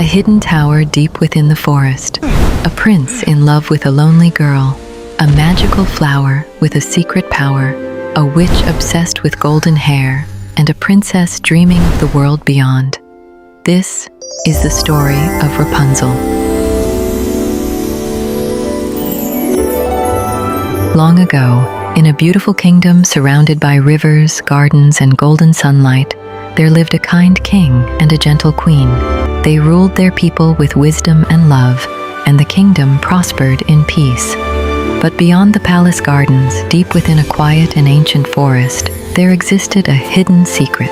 A hidden tower deep within the forest. A prince in love with a lonely girl. A magical flower with a secret power. A witch obsessed with golden hair. And a princess dreaming of the world beyond. This is the story of Rapunzel. Long ago, in a beautiful kingdom surrounded by rivers, gardens, and golden sunlight, there lived a kind king and a gentle queen. They ruled their people with wisdom and love, and the kingdom prospered in peace. But beyond the palace gardens, deep within a quiet and ancient forest, there existed a hidden secret,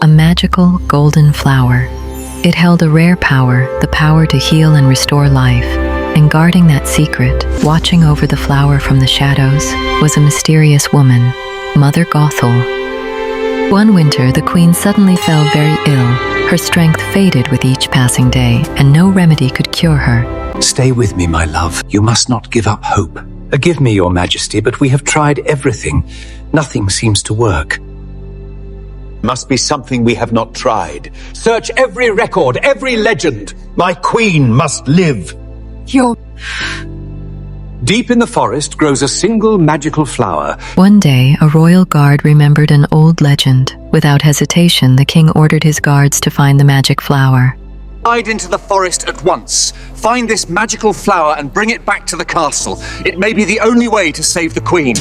a magical golden flower. It held a rare power, the power to heal and restore life. And guarding that secret, watching over the flower from the shadows, was a mysterious woman, Mother Gothel. One winter, the queen suddenly fell very ill. Her strength faded with each passing day, and no remedy could cure her. Stay with me, my love. You must not give up hope. Forgive me, your majesty, but we have tried everything. Nothing seems to work. Must be something we have not tried. Search every record, every legend. My queen must live. Deep in the forest grows a single magical flower. One day, a royal guard remembered an old legend. Without hesitation, the king ordered his guards to find the magic flower. Ride into the forest at once. Find this magical flower and bring it back to the castle. It may be the only way to save the queen.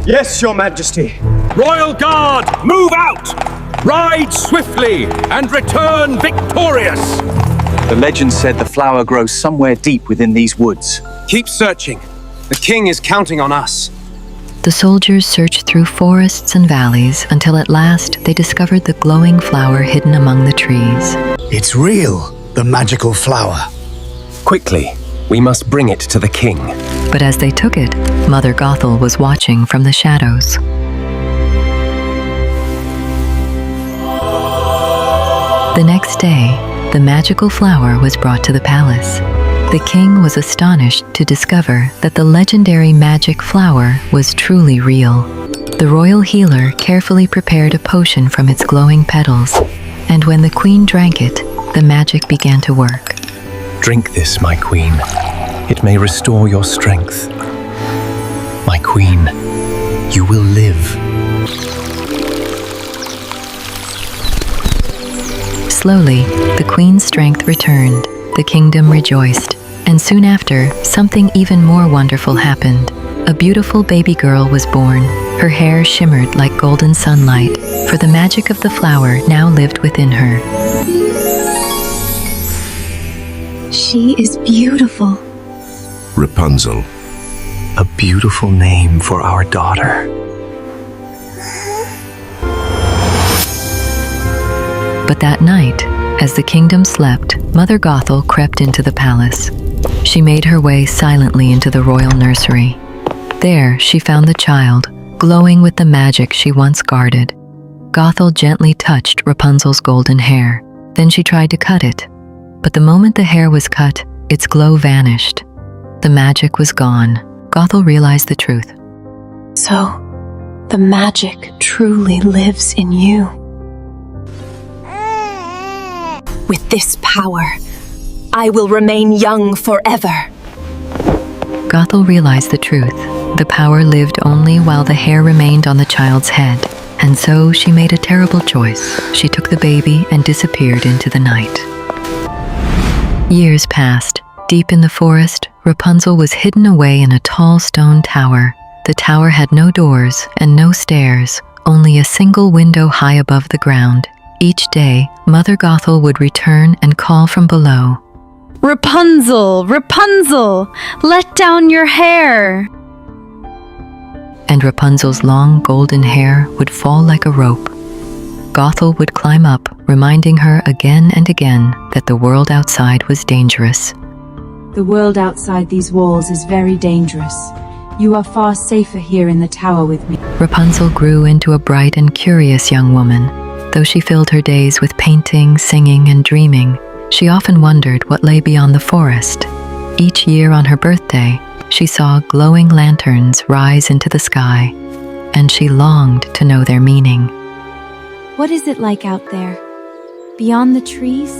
Yes, your majesty. Royal Guard, move out! Ride swiftly and return victorious! The legend said the flower grows somewhere deep within these woods. Keep searching. The king is counting on us. The soldiers searched through forests and valleys until at last they discovered the glowing flower hidden among the trees. It's real, the magical flower. Quickly, we must bring it to the king. But as they took it, Mother Gothel was watching from the shadows. The next day, the magical flower was brought to the palace. The king was astonished to discover that the legendary magic flower was truly real. The royal healer carefully prepared a potion from its glowing petals, and when the queen drank it, the magic began to work. Drink this, my queen. It may restore your strength. My queen, you will live. Slowly, the queen's strength returned, the kingdom rejoiced, and soon after, something even more wonderful happened. A beautiful baby girl was born. Her hair shimmered like golden sunlight, for the magic of the flower now lived within her. She is beautiful. Rapunzel. A beautiful name for our daughter. But that night, as the kingdom slept, Mother Gothel crept into the palace. She made her way silently into the royal nursery. There, she found the child, glowing with the magic she once guarded. Gothel gently touched Rapunzel's golden hair. Then she tried to cut it. But the moment the hair was cut, its glow vanished. The magic was gone. Gothel realized the truth. So, the magic truly lives in you. With this power, I will remain young forever. Gothel realized the truth. The power lived only while the hair remained on the child's head. And so she made a terrible choice. She took the baby and disappeared into the night. Years passed. Deep in the forest, Rapunzel was hidden away in a tall stone tower. The tower had no doors and no stairs, only a single window high above the ground. Each day, Mother Gothel would return and call from below. Rapunzel, Rapunzel, let down your hair. And Rapunzel's long golden hair would fall like a rope. Gothel would climb up, reminding her again and again that the world outside was dangerous. The world outside these walls is very dangerous. You are far safer here in the tower with me. Rapunzel grew into a bright and curious young woman. Though she filled her days with painting, singing, and dreaming, she often wondered what lay beyond the forest. Each year on her birthday, she saw glowing lanterns rise into the sky, and she longed to know their meaning. What is it like out there, beyond the trees?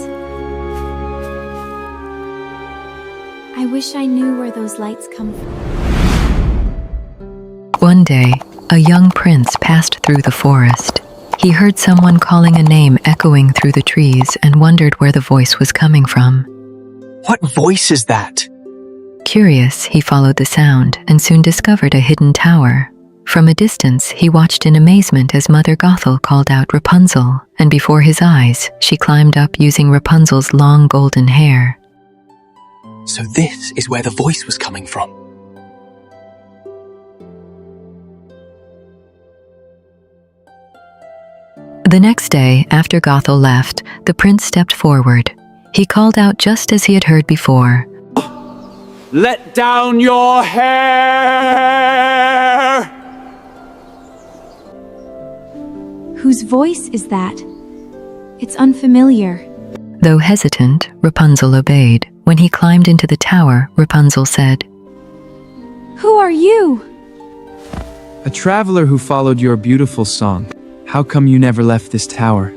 wish I knew where those lights come from. One day, a young prince passed through the forest. He heard someone calling a name echoing through the trees and wondered where the voice was coming from. What voice is that? Curious, he followed the sound and soon discovered a hidden tower. From a distance, he watched in amazement as Mother Gothel called out Rapunzel, and before his eyes, she climbed up using Rapunzel's long golden hair. So this is where the voice was coming from. The next day, after Gothel left, the prince stepped forward. He called out just as he had heard before. Let down your hair! Whose voice is that? It's unfamiliar. Though hesitant, Rapunzel obeyed. When he climbed into the tower, Rapunzel said, Who are you? A traveler who followed your beautiful song. How come you never left this tower?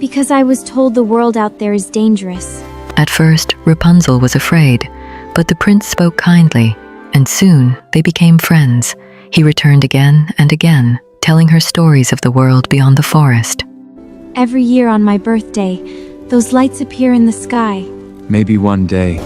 Because I was told the world out there is dangerous. At first, Rapunzel was afraid, but the prince spoke kindly, and soon they became friends. He returned again and again, telling her stories of the world beyond the forest. Every year on my birthday, those lights appear in the sky. Maybe one day.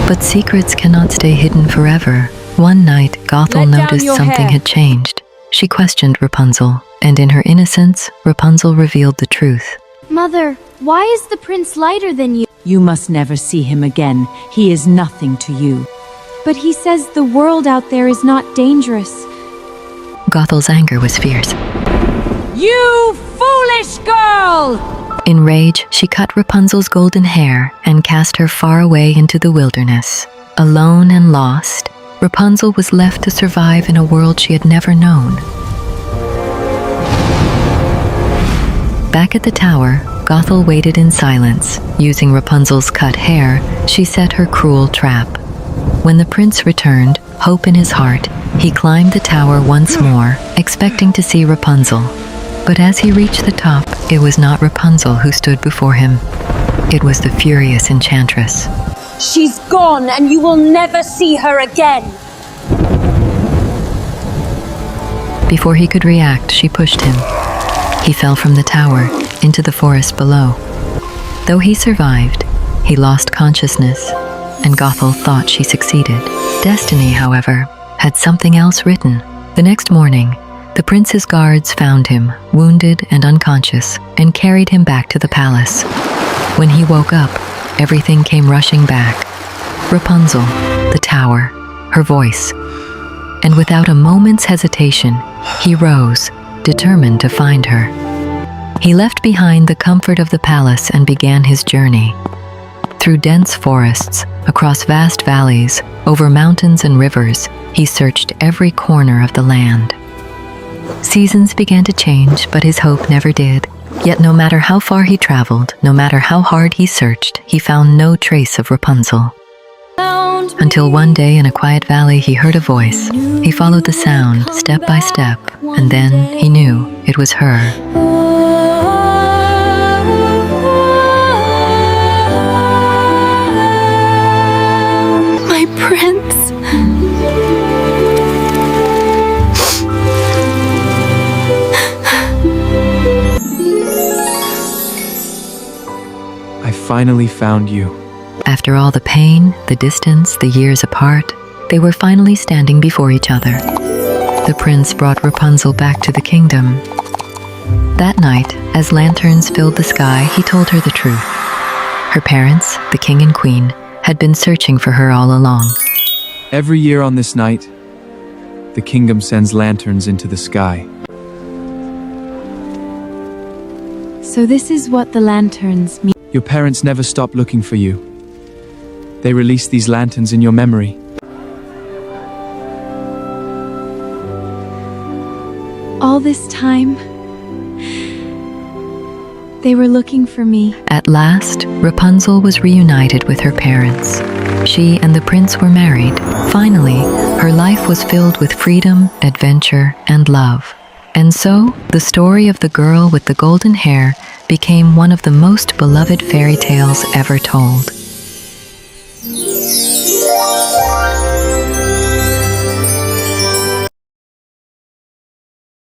But secrets cannot stay hidden forever. One night, Gothel noticed something had changed. She questioned Rapunzel, and in her innocence, Rapunzel revealed the truth. Mother, why is the prince lighter than you? You must never see him again. He is nothing to you. But he says the world out there is not dangerous. Gothel's anger was fierce. You foolish girl! In rage, she cut Rapunzel's golden hair and cast her far away into the wilderness. Alone and lost, Rapunzel was left to survive in a world she had never known. Back at the tower, Gothel waited in silence. Using Rapunzel's cut hair, she set her cruel trap. When the prince returned, hope in his heart, he climbed the tower once more, expecting to see Rapunzel. But as he reached the top, it was not Rapunzel who stood before him. It was the furious enchantress. She's gone, and you will never see her again. Before he could react, she pushed him. He fell from the tower into the forest below. Though he survived, he lost consciousness, and Gothel thought she succeeded. Destiny, however, had something else written. The next morning, the prince's guards found him, wounded and unconscious, and carried him back to the palace. When he woke up, everything came rushing back. Rapunzel, the tower, her voice. And without a moment's hesitation, he rose, determined to find her. He left behind the comfort of the palace and began his journey. Through dense forests, across vast valleys, over mountains and rivers, he searched every corner of the land. Seasons began to change, but his hope never did. Yet no matter how far he traveled, no matter how hard he searched, he found no trace of Rapunzel. Until one day in a quiet valley he heard a voice. He followed the sound, step by step, and then he knew it was her. My prince. I finally found you. After all the pain, the distance, the years apart, they were finally standing before each other. The prince brought Rapunzel back to the kingdom. That night, as lanterns filled the sky, he told her the truth. Her parents, the king and queen, had been searching for her all along. Every year on this night, the kingdom sends lanterns into the sky. So this is what the lanterns mean. Your parents never stopped looking for you. They released these lanterns in your memory. All this time, they were looking for me. At last, Rapunzel was reunited with her parents. She and the prince were married. Finally, her life was filled with freedom, adventure, and love. And so, the story of the girl with the golden hair became one of the most beloved fairy tales ever told.